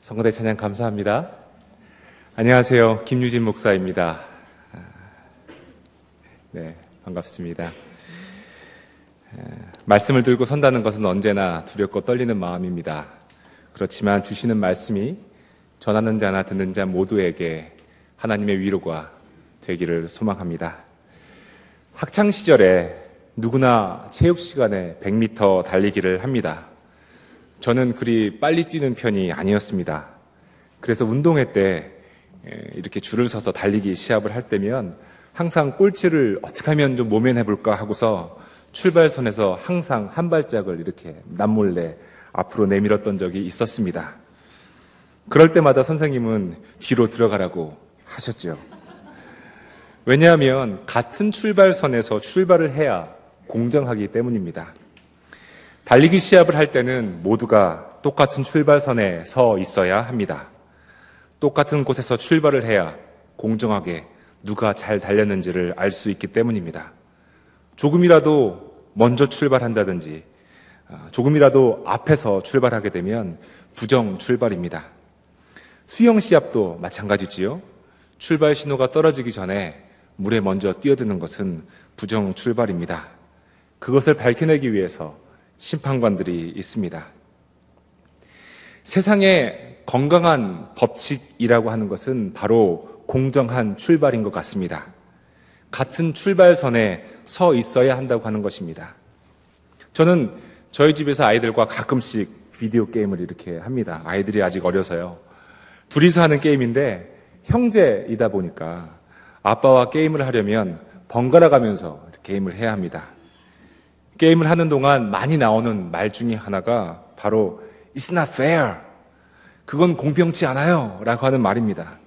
성가대 찬양 감사합니다. 안녕하세요. 김유진 목사입니다. 네, 반갑습니다. 말씀을 들고 선다는 것은 언제나 두렵고 떨리는 마음입니다. 그렇지만 주시는 말씀이 전하는 자나 듣는 자 모두에게 하나님의 위로가 되기를 소망합니다. 학창시절에 누구나 체육 시간에 100m 달리기를 합니다. 저는 그리 빨리 뛰는 편이 아니었습니다. 그래서 운동회 때 이렇게 줄을 서서 달리기 시합을 할 때면 항상 꼴찌를 어떻게 하면 좀 모면해볼까 하고서 출발선에서 항상 한 발짝을 이렇게 남몰래 앞으로 내밀었던 적이 있었습니다. 그럴 때마다 선생님은 뒤로 들어가라고 하셨죠. 왜냐하면 같은 출발선에서 출발을 해야 공정하기 때문입니다. 달리기 시합을 할 때는 모두가 똑같은 출발선에 서 있어야 합니다. 똑같은 곳에서 출발을 해야 공정하게 누가 잘 달렸는지를 알 수 있기 때문입니다. 조금이라도 먼저 출발한다든지 조금이라도 앞에서 출발하게 되면 부정 출발입니다. 수영 시합도 마찬가지지요. 출발 신호가 떨어지기 전에 물에 먼저 뛰어드는 것은 부정 출발입니다. 그것을 밝혀내기 위해서 심판관들이 있습니다. 세상에 건강한 법칙이라고 하는 것은 바로 공정한 출발인 것 같습니다. 같은 출발선에 서 있어야 한다고 하는 것입니다. 저는 저희 집에서 아이들과 가끔씩 비디오 게임을 이렇게 합니다. 아이들이 아직 어려서요. 둘이서 하는 게임인데 형제이다 보니까 아빠와 게임을 하려면 번갈아 가면서 게임을 해야 합니다. 게임을 하는 동안 많이 나오는 말 중에 하나가 바로 It's not fair. 그건 공평치 않아요. 라고 하는 말입니다.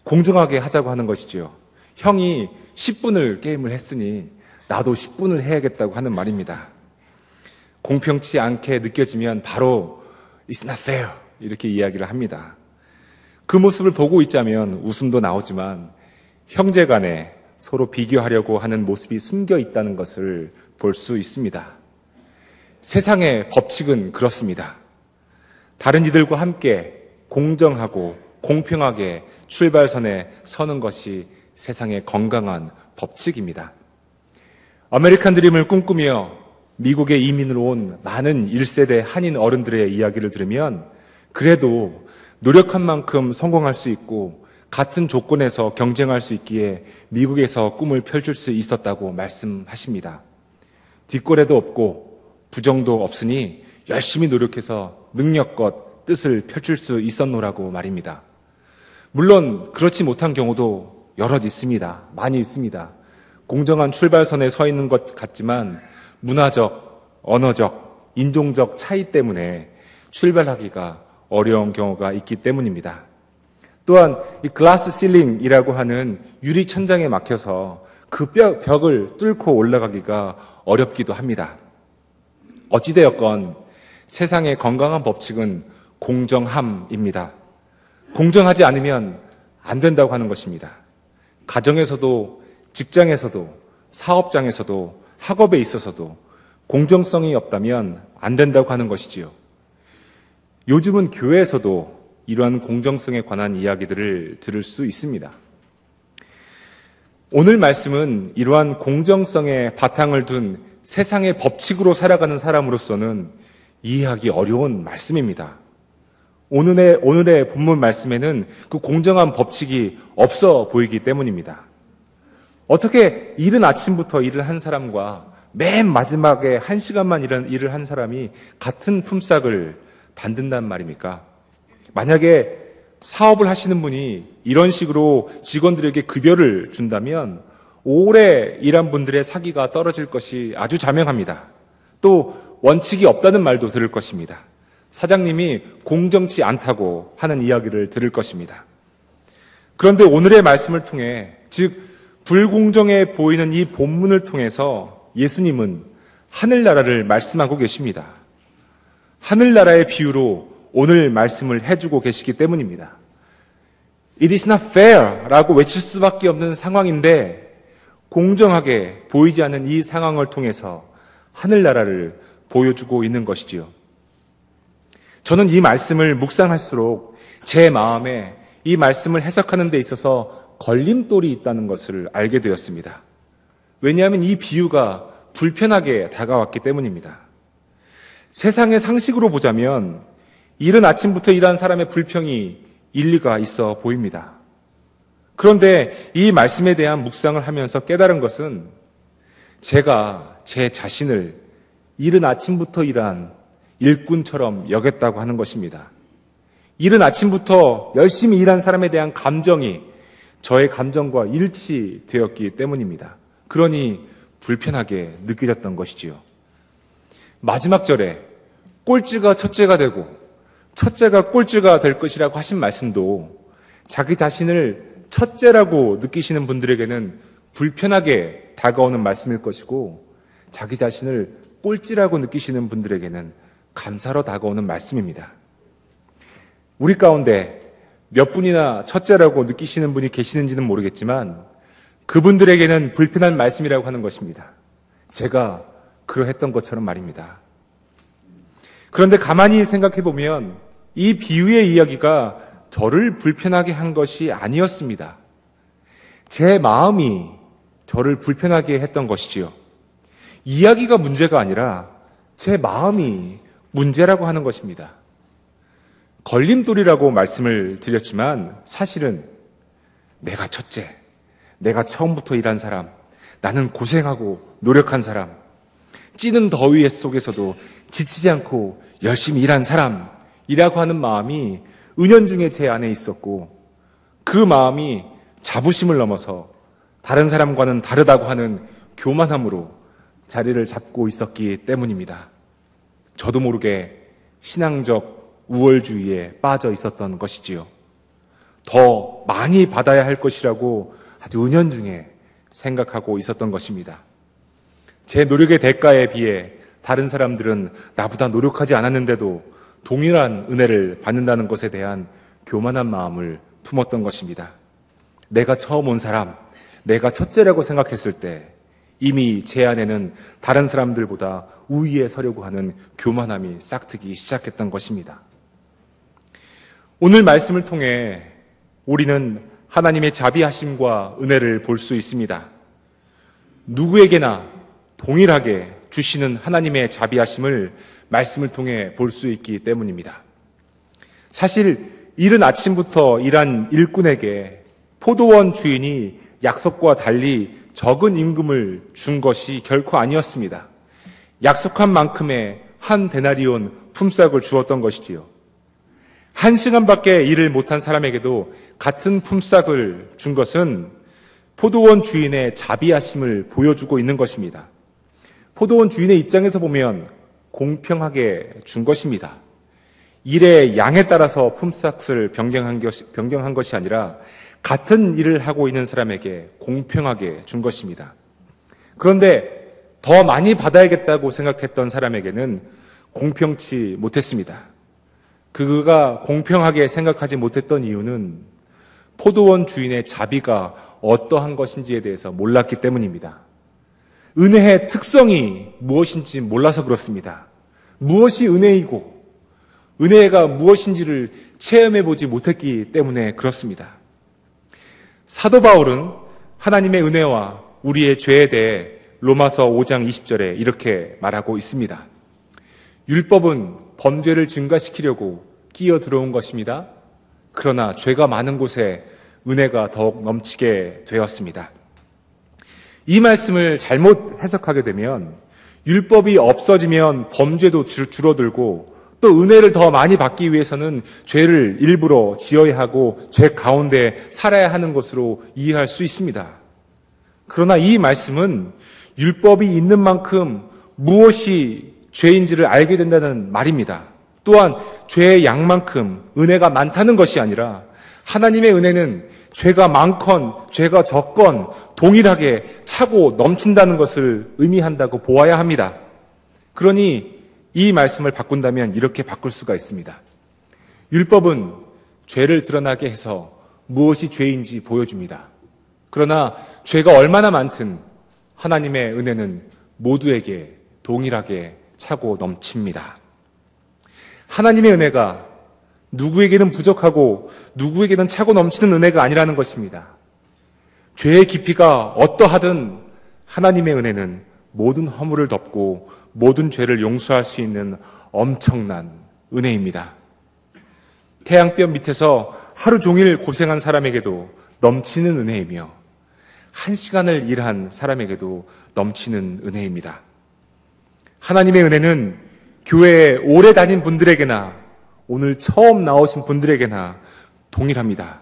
공정하게 하자고 하는 것이죠. 형이 10분을 게임을 했으니 나도 10분을 해야겠다고 하는 말입니다. 공평치 않게 느껴지면 바로 It's not fair. 이렇게 이야기를 합니다. 그 모습을 보고 있자면 웃음도 나오지만 형제 간에 서로 비교하려고 하는 모습이 숨겨 있다는 것을 볼 수 있습니다. 세상의 법칙은 그렇습니다. 다른 이들과 함께 공정하고 공평하게 출발선에 서는 것이 세상의 건강한 법칙입니다. 아메리칸 드림을 꿈꾸며 미국에 이민을 온 많은 1세대 한인 어른들의 이야기를 들으면 그래도 노력한 만큼 성공할 수 있고 같은 조건에서 경쟁할 수 있기에 미국에서 꿈을 펼칠 수 있었다고 말씀하십니다. 뒷거래도 없고 부정도 없으니 열심히 노력해서 능력껏 뜻을 펼칠 수 있었노라고 말입니다. 물론 그렇지 못한 경우도 여럿 있습니다. 많이 있습니다. 공정한 출발선에 서 있는 것 같지만 문화적, 언어적, 인종적 차이 때문에 출발하기가 어려운 경우가 있기 때문입니다. 또한 이 글라스 실링이라고 하는 유리 천장에 막혀서 그 벽을 뚫고 올라가기가 어렵기도 합니다. 어찌되었건 세상의 건강한 법칙은 공정함입니다. 공정하지 않으면 안 된다고 하는 것입니다. 가정에서도 직장에서도 사업장에서도 학업에 있어서도 공정성이 없다면 안 된다고 하는 것이지요. 요즘은 교회에서도 이러한 공정성에 관한 이야기들을 들을 수 있습니다. 오늘 말씀은 이러한 공정성의 바탕을 둔 세상의 법칙으로 살아가는 사람으로서는 이해하기 어려운 말씀입니다. 오늘의 본문 말씀에는 그 공정한 법칙이 없어 보이기 때문입니다. 어떻게 이른 아침부터 일을 한 사람과 맨 마지막에 1시간만 일을 한 사람이 같은 품삯을 받는단 말입니까? 만약에 사업을 하시는 분이 이런 식으로 직원들에게 급여를 준다면 오래 일한 분들의 사기가 떨어질 것이 아주 자명합니다. 또 원칙이 없다는 말도 들을 것입니다. 사장님이 공정치 않다고 하는 이야기를 들을 것입니다. 그런데 오늘의 말씀을 통해, 즉 불공정해 보이는 이 본문을 통해서 예수님은 하늘나라를 말씀하고 계십니다. 하늘나라의 비유로 오늘 말씀을 해주고 계시기 때문입니다. It is not fair 라고 외칠 수밖에 없는 상황인데 공정하게 보이지 않는 이 상황을 통해서 하늘나라를 보여주고 있는 것이지요. 저는 이 말씀을 묵상할수록 제 마음에 이 말씀을 해석하는 데 있어서 걸림돌이 있다는 것을 알게 되었습니다. 왜냐하면 이 비유가 불편하게 다가왔기 때문입니다. 세상의 상식으로 보자면 이른 아침부터 일한 사람의 불평이 일리가 있어 보입니다. 그런데 이 말씀에 대한 묵상을 하면서 깨달은 것은 제가 제 자신을 이른 아침부터 일한 일꾼처럼 여겼다고 하는 것입니다. 이른 아침부터 열심히 일한 사람에 대한 감정이 저의 감정과 일치되었기 때문입니다. 그러니 불편하게 느껴졌던 것이지요. 마지막 절에 꼴찌가 첫째가 되고 첫째가 꼴찌가 될 것이라고 하신 말씀도 자기 자신을 첫째라고 느끼시는 분들에게는 불편하게 다가오는 말씀일 것이고 자기 자신을 꼴찌라고 느끼시는 분들에게는 감사로 다가오는 말씀입니다. 우리 가운데 몇 분이나 첫째라고 느끼시는 분이 계시는지는 모르겠지만 그분들에게는 불편한 말씀이라고 하는 것입니다. 제가 그러했던 것처럼 말입니다. 그런데 가만히 생각해 보면 이 비유의 이야기가 저를 불편하게 한 것이 아니었습니다. 제 마음이 저를 불편하게 했던 것이지요. 이야기가 문제가 아니라 제 마음이 문제라고 하는 것입니다. 걸림돌이라고 말씀을 드렸지만 사실은 내가 첫째, 내가 처음부터 일한 사람, 나는 고생하고 노력한 사람, 찌는 더위 속에서도 지치지 않고 열심히 일한 사람이라고 하는 마음이 은연중에 제 안에 있었고 그 마음이 자부심을 넘어서 다른 사람과는 다르다고 하는 교만함으로 자리를 잡고 있었기 때문입니다. 저도 모르게 신앙적 우월주의에 빠져 있었던 것이지요. 더 많이 받아야 할 것이라고 아주 은연중에 생각하고 있었던 것입니다. 제 노력의 대가에 비해 다른 사람들은 나보다 노력하지 않았는데도 동일한 은혜를 받는다는 것에 대한 교만한 마음을 품었던 것입니다. 내가 처음 온 사람, 내가 첫째라고 생각했을 때 이미 제 안에는 다른 사람들보다 우위에 서려고 하는 교만함이 싹트기 시작했던 것입니다. 오늘 말씀을 통해 우리는 하나님의 자비하심과 은혜를 볼 수 있습니다. 누구에게나 동일하게 주시는 하나님의 자비하심을 말씀을 통해 볼 수 있기 때문입니다. 사실 이른 아침부터 일한 일꾼에게 포도원 주인이 약속과 달리 적은 임금을 준 것이 결코 아니었습니다. 약속한 만큼의 한 데나리온 품삯을 주었던 것이지요. 1시간밖에 일을 못한 사람에게도 같은 품삯을 준 것은 포도원 주인의 자비하심을 보여주고 있는 것입니다. 포도원 주인의 입장에서 보면 공평하게 준 것입니다. 일의 양에 따라서 품삯을 변경한 것이 아니라 같은 일을 하고 있는 사람에게 공평하게 준 것입니다. 그런데 더 많이 받아야겠다고 생각했던 사람에게는 공평치 못했습니다. 그가 공평하게 생각하지 못했던 이유는 포도원 주인의 자비가 어떠한 것인지에 대해서 몰랐기 때문입니다. 은혜의 특성이 무엇인지 몰라서 그렇습니다. 무엇이 은혜이고 은혜가 무엇인지를 체험해보지 못했기 때문에 그렇습니다. 사도 바울은 하나님의 은혜와 우리의 죄에 대해 로마서 5장 20절에 이렇게 말하고 있습니다. 율법은 범죄를 증가시키려고 끼어 들어온 것입니다. 그러나 죄가 많은 곳에 은혜가 더욱 넘치게 되었습니다. 이 말씀을 잘못 해석하게 되면 율법이 없어지면 범죄도 줄어들고 또 은혜를 더 많이 받기 위해서는 죄를 일부러 지어야 하고 죄 가운데 살아야 하는 것으로 이해할 수 있습니다. 그러나 이 말씀은 율법이 있는 만큼 무엇이 죄인지를 알게 된다는 말입니다. 또한 죄의 양만큼 은혜가 많다는 것이 아니라 하나님의 은혜는 죄가 많건 죄가 적건 동일하게 차고 넘친다는 것을 의미한다고 보아야 합니다. 그러니 이 말씀을 바꾼다면 이렇게 바꿀 수가 있습니다. 율법은 죄를 드러나게 해서 무엇이 죄인지 보여줍니다. 그러나 죄가 얼마나 많든 하나님의 은혜는 모두에게 동일하게 차고 넘칩니다. 하나님의 은혜가 누구에게는 부족하고 누구에게는 차고 넘치는 은혜가 아니라는 것입니다. 죄의 깊이가 어떠하든 하나님의 은혜는 모든 허물을 덮고 모든 죄를 용서할 수 있는 엄청난 은혜입니다. 태양볕 밑에서 하루 종일 고생한 사람에게도 넘치는 은혜이며 1시간을 일한 사람에게도 넘치는 은혜입니다. 하나님의 은혜는 교회에 오래 다닌 분들에게나 오늘 처음 나오신 분들에게나 동일합니다.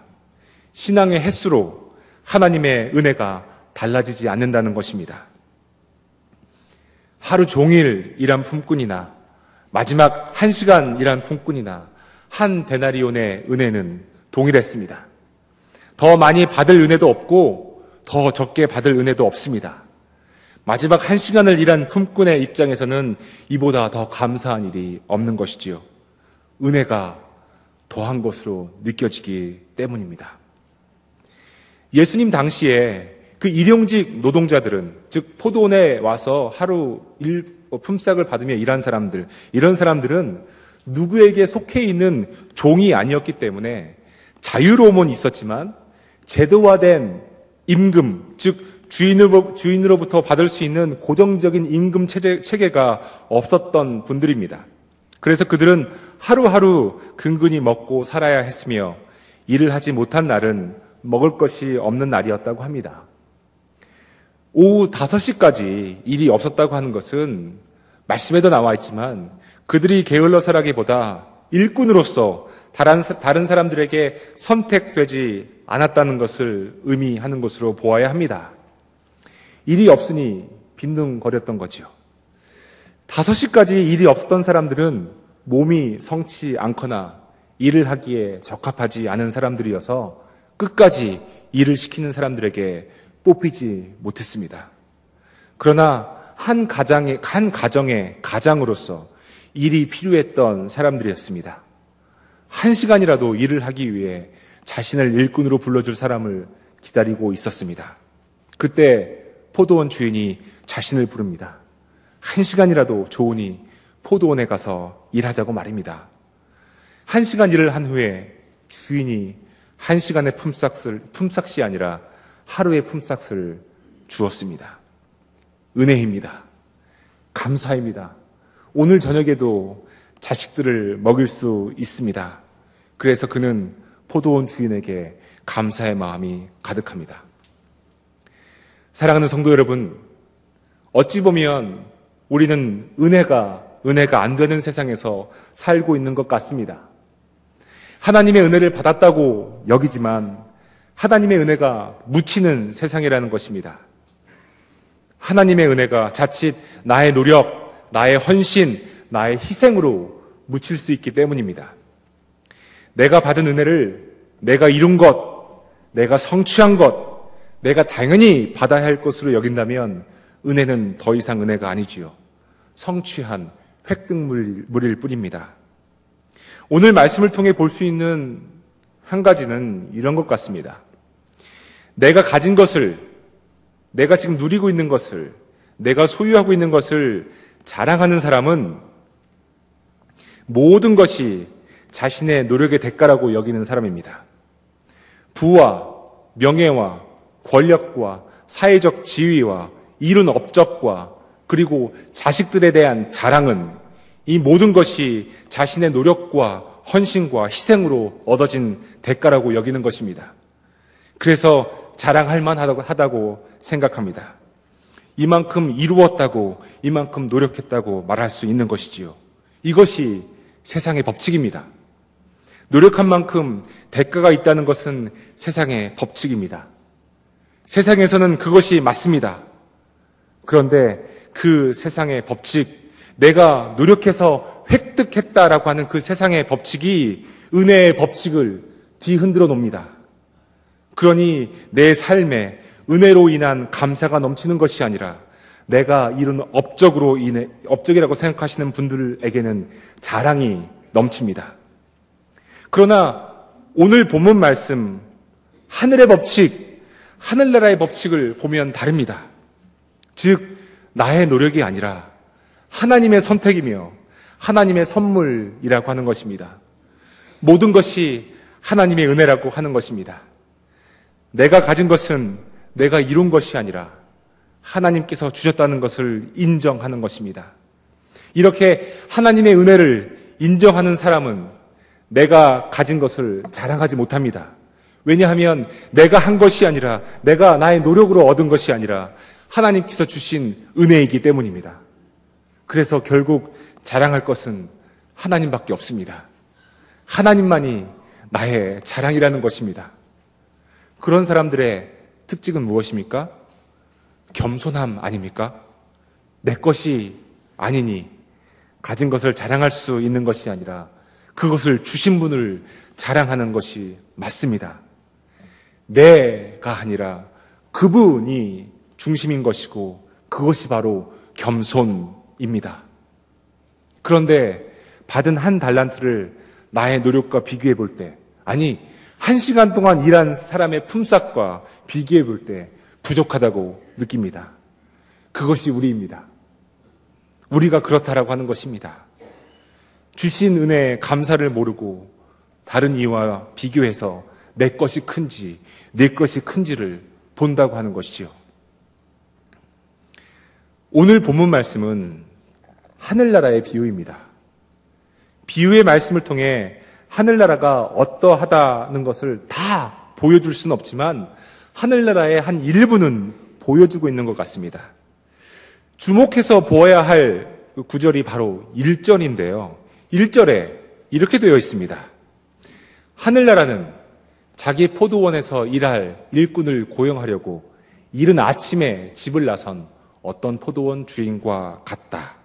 신앙의 횟수로 하나님의 은혜가 달라지지 않는다는 것입니다. 하루 종일 일한 품꾼이나 마지막 1시간 일한 품꾼이나 한 데나리온의 은혜는 동일했습니다. 더 많이 받을 은혜도 없고 더 적게 받을 은혜도 없습니다. 마지막 1시간을 일한 품꾼의 입장에서는 이보다 더 감사한 일이 없는 것이지요. 은혜가 더한 것으로 느껴지기 때문입니다. 예수님 당시에 그 일용직 노동자들은, 즉 포도원에 와서 하루 품삯을 받으며 일한 사람들, 이런 사람들은 누구에게 속해 있는 종이 아니었기 때문에 자유로움은 있었지만 제도화된 임금, 즉 주인으로부터 받을 수 있는 고정적인 임금 체계가 없었던 분들입니다. 그래서 그들은 하루하루 근근히 먹고 살아야 했으며 일을 하지 못한 날은 먹을 것이 없는 날이었다고 합니다. 오후 5시까지 일이 없었다고 하는 것은 말씀에도 나와 있지만 그들이 게을러서라기보다 일꾼으로서 다른 사람들에게 선택되지 않았다는 것을 의미하는 것으로 보아야 합니다. 일이 없으니 빈둥거렸던 거죠. 5시까지 일이 없었던 사람들은 몸이 성치 않거나 일을 하기에 적합하지 않은 사람들이어서 끝까지 일을 시키는 사람들에게 뽑히지 못했습니다. 그러나 한 가정의 가장으로서 일이 필요했던 사람들이었습니다. 1시간이라도 일을 하기 위해 자신을 일꾼으로 불러줄 사람을 기다리고 있었습니다. 그때 포도원 주인이 자신을 부릅니다. 1시간이라도 좋으니 포도원에 가서 일하자고 말입니다. 1시간 일을 한 후에 주인이 1시간의 품삯이 아니라 하루의 품삯을 주었습니다. 은혜입니다. 감사입니다. 오늘 저녁에도 자식들을 먹일 수 있습니다. 그래서 그는 포도원 주인에게 감사의 마음이 가득합니다. 사랑하는 성도 여러분, 어찌 보면 우리는 은혜가 안 되는 세상에서 살고 있는 것 같습니다. 하나님의 은혜를 받았다고 여기지만 하나님의 은혜가 묻히는 세상이라는 것입니다. 하나님의 은혜가 자칫 나의 노력, 나의 헌신, 나의 희생으로 묻힐 수 있기 때문입니다. 내가 받은 은혜를 내가 이룬 것, 내가 성취한 것, 내가 당연히 받아야 할 것으로 여긴다면 은혜는 더 이상 은혜가 아니지요. 성취한 획득물일 뿐입니다. 오늘 말씀을 통해 볼 수 있는 한 가지는 이런 것 같습니다. 내가 가진 것을, 내가 지금 누리고 있는 것을, 내가 소유하고 있는 것을 자랑하는 사람은 모든 것이 자신의 노력의 대가라고 여기는 사람입니다. 부와 명예와 권력과 사회적 지위와 이룬 업적과 그리고 자식들에 대한 자랑은 이 모든 것이 자신의 노력과 헌신과 희생으로 얻어진 대가라고 여기는 것입니다. 그래서 자랑할 만하다고 생각합니다. 이만큼 이루었다고, 이만큼 노력했다고 말할 수 있는 것이지요. 이것이 세상의 법칙입니다. 노력한 만큼 대가가 있다는 것은 세상의 법칙입니다. 세상에서는 그것이 맞습니다. 그런데 그 세상의 법칙, 내가 노력해서 획득했다라고 하는 그 세상의 법칙이 은혜의 법칙을 뒤흔들어 놓습니다. 그러니 내 삶에 은혜로 인한 감사가 넘치는 것이 아니라 내가 이룬 업적이라고 생각하시는 분들에게는 자랑이 넘칩니다. 그러나 오늘 본문 말씀, 하늘의 법칙, 하늘나라의 법칙을 보면 다릅니다. 즉, 나의 노력이 아니라 하나님의 선택이며 하나님의 선물이라고 하는 것입니다. 모든 것이 하나님의 은혜라고 하는 것입니다. 내가 가진 것은 내가 이룬 것이 아니라 하나님께서 주셨다는 것을 인정하는 것입니다. 이렇게 하나님의 은혜를 인정하는 사람은 내가 가진 것을 자랑하지 못합니다. 왜냐하면 내가 한 것이 아니라, 내가 나의 노력으로 얻은 것이 아니라 하나님께서 주신 은혜이기 때문입니다. 그래서 결국 자랑할 것은 하나님밖에 없습니다. 하나님만이 나의 자랑이라는 것입니다. 그런 사람들의 특징은 무엇입니까? 겸손함 아닙니까? 내 것이 아니니 가진 것을 자랑할 수 있는 것이 아니라 그것을 주신 분을 자랑하는 것이 맞습니다. 내가 아니라 그분이 중심인 것이고 그것이 바로 겸손입니다. 그런데 받은 한 달란트를 나의 노력과 비교해 볼 때, 아니 1시간 동안 일한 사람의 품삯과 비교해 볼 때 부족하다고 느낍니다. 그것이 우리입니다. 우리가 그렇다라고 하는 것입니다. 주신 은혜에 감사를 모르고 다른 이와 비교해서 내 것이 큰지 내 것이 큰지를 본다고 하는 것이죠. 오늘 본문 말씀은 하늘나라의 비유입니다. 비유의 말씀을 통해 하늘나라가 어떠하다는 것을 다 보여줄 수는 없지만 하늘나라의 한 일부는 보여주고 있는 것 같습니다. 주목해서 보아야 할 구절이 바로 1절인데요. 1절에 이렇게 되어 있습니다. 하늘나라는 자기 포도원에서 일할 일꾼을 고용하려고 이른 아침에 집을 나선 어떤 포도원 주인과 같다.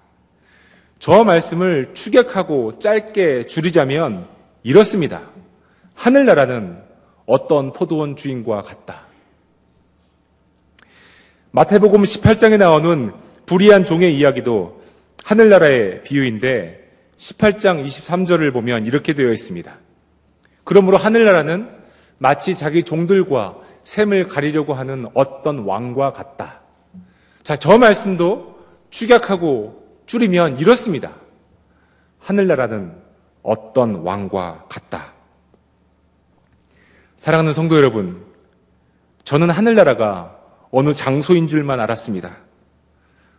저 말씀을 축약하고 짧게 줄이자면 이렇습니다. 하늘나라는 어떤 포도원 주인과 같다. 마태복음 18장에 나오는 불의한 종의 이야기도 하늘나라의 비유인데 18장 23절을 보면 이렇게 되어 있습니다. 그러므로 하늘나라는 마치 자기 종들과 셈을 가리려고 하는 어떤 왕과 같다. 자, 저 말씀도 축약하고 줄이면 이렇습니다. 하늘나라는 어떤 왕과 같다. 사랑하는 성도 여러분, 저는 하늘나라가 어느 장소인 줄만 알았습니다.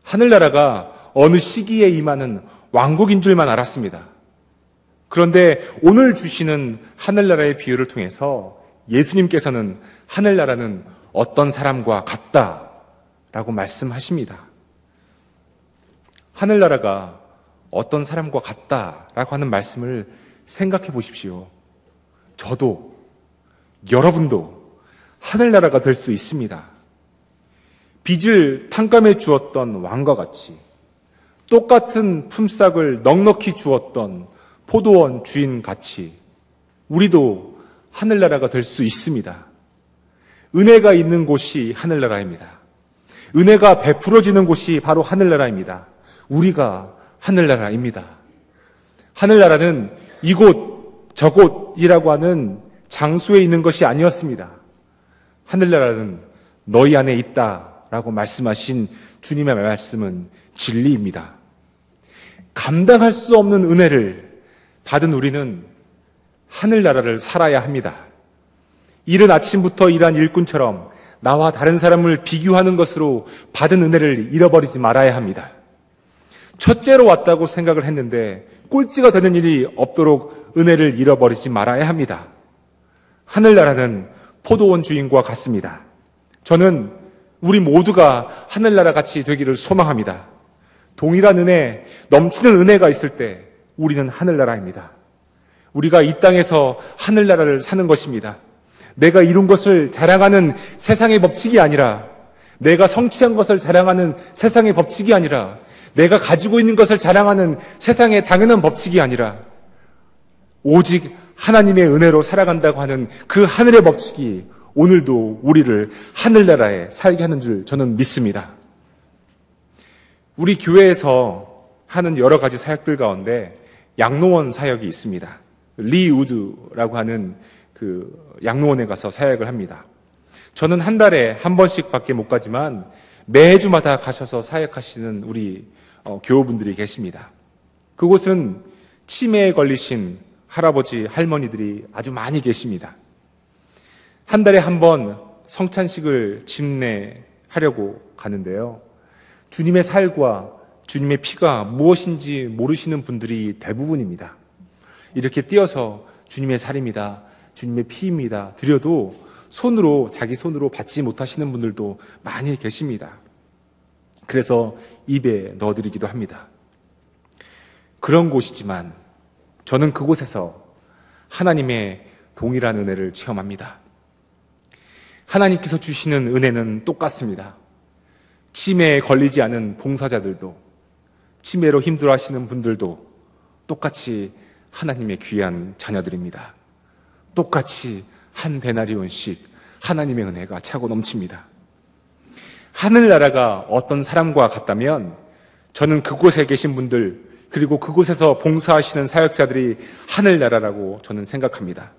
하늘나라가 어느 시기에 임하는 왕국인 줄만 알았습니다. 그런데 오늘 주시는 하늘나라의 비유를 통해서 예수님께서는 하늘나라는 어떤 사람과 같다라고 말씀하십니다. 하늘나라가 어떤 사람과 같다라고 하는 말씀을 생각해 보십시오. 저도, 여러분도 하늘나라가 될 수 있습니다. 빚을 탕감해 주었던 왕과 같이 똑같은 품삯을 넉넉히 주었던 포도원 주인 같이 우리도 하늘나라가 될 수 있습니다. 은혜가 있는 곳이 하늘나라입니다. 은혜가 베풀어지는 곳이 바로 하늘나라입니다. 우리가 하늘나라입니다. 하늘나라는 이곳 저곳이라고 하는 장소에 있는 것이 아니었습니다. 하늘나라는 너희 안에 있다라고 말씀하신 주님의 말씀은 진리입니다. 감당할 수 없는 은혜를 받은 우리는 하늘나라를 살아야 합니다. 이른 아침부터 일한 일꾼처럼 나와 다른 사람을 비교하는 것으로 받은 은혜를 잃어버리지 말아야 합니다. 첫째로 왔다고 생각을 했는데 꼴찌가 되는 일이 없도록 은혜를 잃어버리지 말아야 합니다. 하늘나라는 포도원 주인과 같습니다. 저는 우리 모두가 하늘나라 같이 되기를 소망합니다. 동일한 은혜, 넘치는 은혜가 있을 때 우리는 하늘나라입니다. 우리가 이 땅에서 하늘나라를 사는 것입니다. 내가 이룬 것을 자랑하는 세상의 법칙이 아니라, 내가 성취한 것을 자랑하는 세상의 법칙이 아니라, 내가 가지고 있는 것을 자랑하는 세상의 당연한 법칙이 아니라, 오직 하나님의 은혜로 살아간다고 하는 그 하늘의 법칙이 오늘도 우리를 하늘나라에 살게 하는 줄 저는 믿습니다. 우리 교회에서 하는 여러 가지 사역들 가운데 양로원 사역이 있습니다. 리우드라고 하는 그 양로원에 가서 사역을 합니다. 저는 한 달에 한 번씩밖에 못 가지만 매주마다 가셔서 사역하시는 우리 교우분들이 계십니다. 그곳은 치매에 걸리신 할아버지, 할머니들이 아주 많이 계십니다. 한 달에 한 번 성찬식을 집례하려고 가는데요. 주님의 살과 주님의 피가 무엇인지 모르시는 분들이 대부분입니다. 이렇게 띄어서 주님의 살입니다, 주님의 피입니다 드려도 자기 손으로 받지 못하시는 분들도 많이 계십니다. 그래서 입에 넣어드리기도 합니다. 그런 곳이지만 저는 그곳에서 하나님의 동일한 은혜를 체험합니다. 하나님께서 주시는 은혜는 똑같습니다. 치매에 걸리지 않은 봉사자들도, 치매로 힘들어하시는 분들도 똑같이 하나님의 귀한 자녀들입니다. 똑같이 한 데나리온씩 하나님의 은혜가 차고 넘칩니다. 하늘나라가 어떤 사람과 같다면 저는 그곳에 계신 분들, 그리고 그곳에서 봉사하시는 사역자들이 하늘나라라고 저는 생각합니다.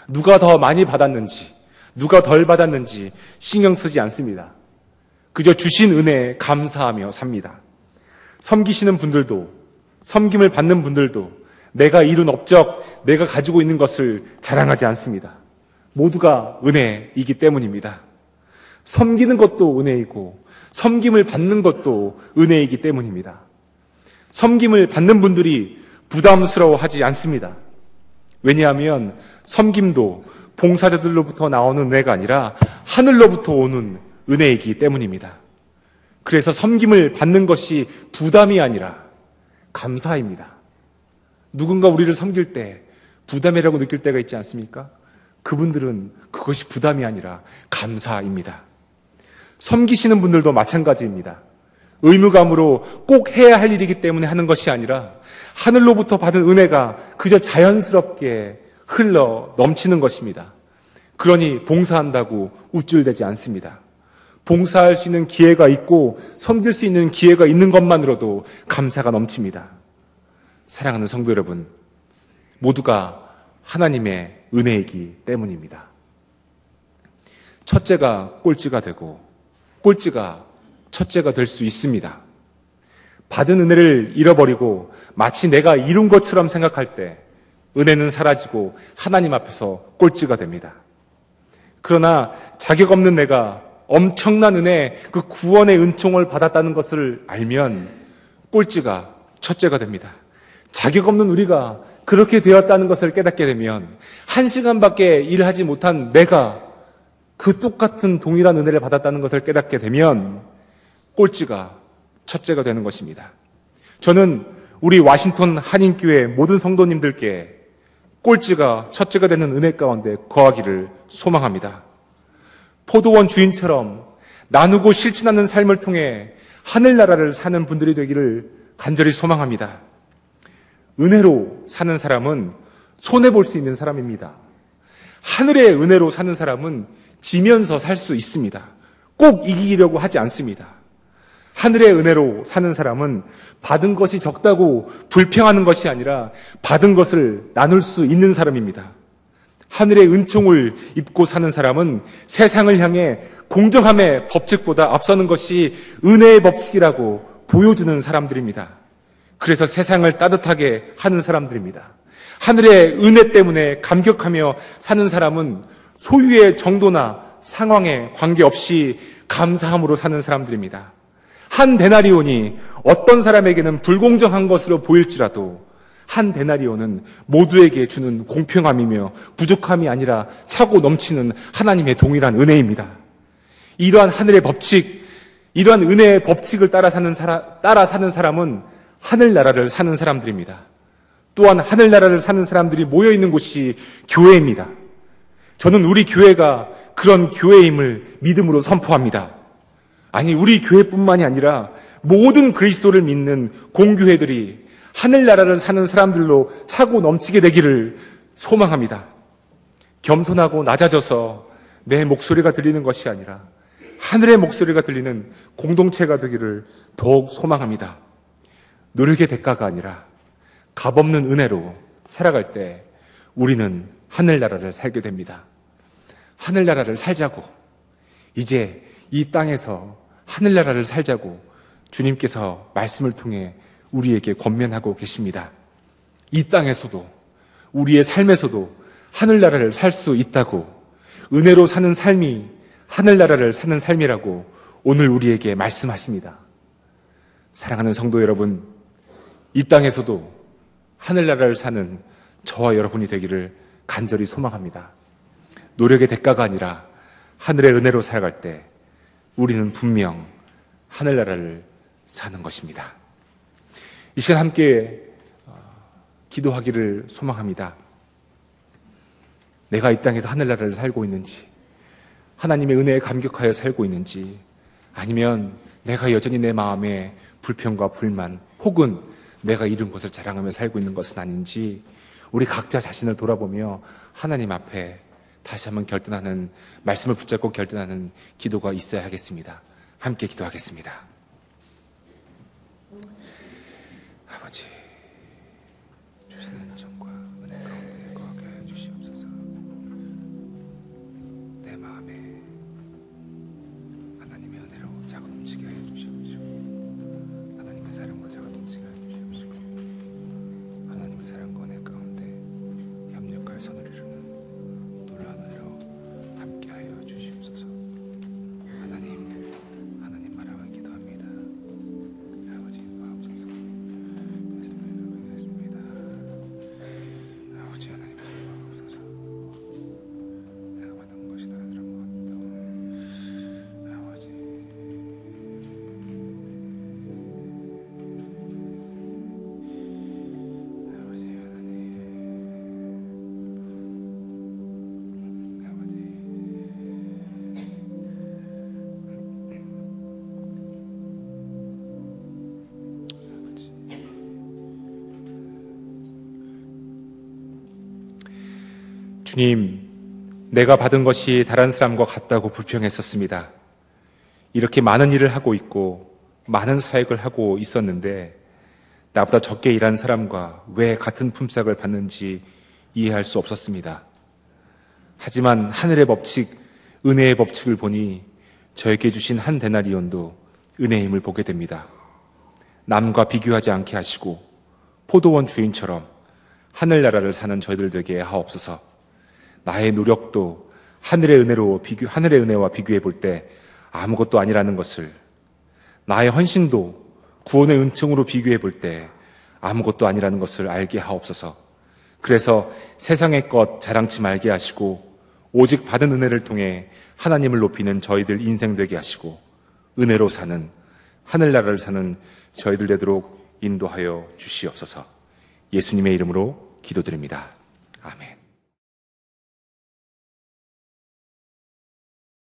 누가 더 많이 받았는지, 누가 덜 받았는지 신경 쓰지 않습니다. 그저 주신 은혜에 감사하며 삽니다. 섬기시는 분들도, 섬김을 받는 분들도 내가 이룬 업적, 내가 가지고 있는 것을 자랑하지 않습니다. 모두가 은혜이기 때문입니다. 섬기는 것도 은혜이고 섬김을 받는 것도 은혜이기 때문입니다. 섬김을 받는 분들이 부담스러워하지 않습니다. 왜냐하면 섬김도 봉사자들로부터 나오는 은혜가 아니라 하늘로부터 오는 은혜이기 때문입니다. 그래서 섬김을 받는 것이 부담이 아니라 감사입니다. 누군가 우리를 섬길 때 부담이라고 느낄 때가 있지 않습니까? 그분들은 그것이 부담이 아니라 감사입니다. 섬기시는 분들도 마찬가지입니다. 의무감으로 꼭 해야 할 일이기 때문에 하는 것이 아니라 하늘로부터 받은 은혜가 그저 자연스럽게 흘러 넘치는 것입니다. 그러니 봉사한다고 우쭐대지 않습니다. 봉사할 수 있는 기회가 있고 섬길 수 있는 기회가 있는 것만으로도 감사가 넘칩니다. 사랑하는 성도 여러분, 모두가 하나님의 은혜이기 때문입니다. 첫째가 꼴찌가 되고 꼴찌가 첫째가 될 수 있습니다. 받은 은혜를 잃어버리고 마치 내가 이룬 것처럼 생각할 때 은혜는 사라지고 하나님 앞에서 꼴찌가 됩니다. 그러나 자격 없는 내가 엄청난 은혜, 그 구원의 은총을 받았다는 것을 알면 꼴찌가 첫째가 됩니다. 자격 없는 우리가 그렇게 되었다는 것을 깨닫게 되면 1시간밖에 일하지 못한 내가 그 똑같은 동일한 은혜를 받았다는 것을 깨닫게 되면 꼴찌가 첫째가 되는 것입니다. 저는 우리 와싱턴 한인교회 모든 성도님들께 꼴찌가 첫째가 되는 은혜 가운데 거하기를 소망합니다. 포도원 주인처럼 나누고 실천하는 삶을 통해 하늘나라를 사는 분들이 되기를 간절히 소망합니다. 은혜로 사는 사람은 손해볼 수 있는 사람입니다. 하늘의 은혜로 사는 사람은 지면서 살 수 있습니다. 꼭 이기려고 하지 않습니다. 하늘의 은혜로 사는 사람은 받은 것이 적다고 불평하는 것이 아니라 받은 것을 나눌 수 있는 사람입니다. 하늘의 은총을 입고 사는 사람은 세상을 향해 공정함의 법칙보다 앞서는 것이 은혜의 법칙이라고 보여주는 사람들입니다. 그래서 세상을 따뜻하게 하는 사람들입니다. 하늘의 은혜 때문에 감격하며 사는 사람은 소유의 정도나 상황에 관계없이 감사함으로 사는 사람들입니다. 한 데나리온이 어떤 사람에게는 불공정한 것으로 보일지라도 한 데나리온은 모두에게 주는 공평함이며 부족함이 아니라 차고 넘치는 하나님의 동일한 은혜입니다. 이러한 하늘의 법칙, 이러한 은혜의 법칙을 따라 사는 사람은 하늘나라를 사는 사람들입니다. 또한 하늘나라를 사는 사람들이 모여있는 곳이 교회입니다. 저는 우리 교회가 그런 교회임을 믿음으로 선포합니다. 아니, 우리 교회뿐만이 아니라 모든 그리스도를 믿는 공교회들이 하늘나라를 사는 사람들로 차고 넘치게 되기를 소망합니다. 겸손하고 낮아져서 내 목소리가 들리는 것이 아니라 하늘의 목소리가 들리는 공동체가 되기를 더욱 소망합니다. 노력의 대가가 아니라 값없는 은혜로 살아갈 때 우리는 하늘나라를 살게 됩니다. 하늘나라를 살자고, 이제 이 땅에서 하늘나라를 살자고 주님께서 말씀을 통해 우리에게 권면하고 계십니다. 이 땅에서도, 우리의 삶에서도 하늘나라를 살 수 있다고, 은혜로 사는 삶이 하늘나라를 사는 삶이라고 오늘 우리에게 말씀하십니다. 사랑하는 성도 여러분, 이 땅에서도 하늘나라를 사는 저와 여러분이 되기를 간절히 소망합니다. 노력의 대가가 아니라 하늘의 은혜로 살아갈 때 우리는 분명 하늘나라를 사는 것입니다. 이 시간 함께 기도하기를 소망합니다. 내가 이 땅에서 하늘나라를 살고 있는지, 하나님의 은혜에 감격하여 살고 있는지, 아니면 내가 여전히 내 마음에 불평과 불만, 혹은 내가 이룬 것을 자랑하며 살고 있는 것은 아닌지, 우리 각자 자신을 돌아보며 하나님 앞에 다시 한번 결단하는, 말씀을 붙잡고 결단하는 기도가 있어야 하겠습니다. 함께 기도하겠습니다. 아버지, 주시는 은총과 은혜 가운데 거하게 하여 주시옵소서. 내 마음에 하나님의 은혜로 자고 넘치게 하여 주시옵시고, 하나님의 사랑으로 자고 넘치게 하여 주시옵시고, 하나님의 사랑과 은혜 가운데 협력할 선을 이루는 놀라운 은혜로 함께 하여 주시옵소서. 하나님 바라와 기도합니다. 아버지 인도하옵소서. 말씀드리겠습니다. 아버지 하나님 인도하옵소서. 내가 받은 것이 다른 사람 같다. 아버지 주님, 내가 받은 것이 다른 사람과 같다고 불평했었습니다. 이렇게 많은 일을 하고 있고 많은 사역을 하고 있었는데 나보다 적게 일한 사람과 왜 같은 품삯을 받는지 이해할 수 없었습니다. 하지만 하늘의 법칙, 은혜의 법칙을 보니 저에게 주신 한 데나리온도 은혜의 힘을 보게 됩니다. 남과 비교하지 않게 하시고 포도원 주인처럼 하늘나라를 사는 저희들 되게 하옵소서. 나의 노력도 하늘의 은혜와 비교해 볼 때 아무것도 아니라는 것을, 나의 헌신도 구원의 은총으로 비교해 볼 때 아무것도 아니라는 것을 알게 하옵소서. 그래서 세상의 것 자랑치 말게 하시고 오직 받은 은혜를 통해 하나님을 높이는 저희들 인생 되게 하시고 은혜로 사는, 하늘나라를 사는 저희들 되도록 인도하여 주시옵소서. 예수님의 이름으로 기도드립니다. 아멘.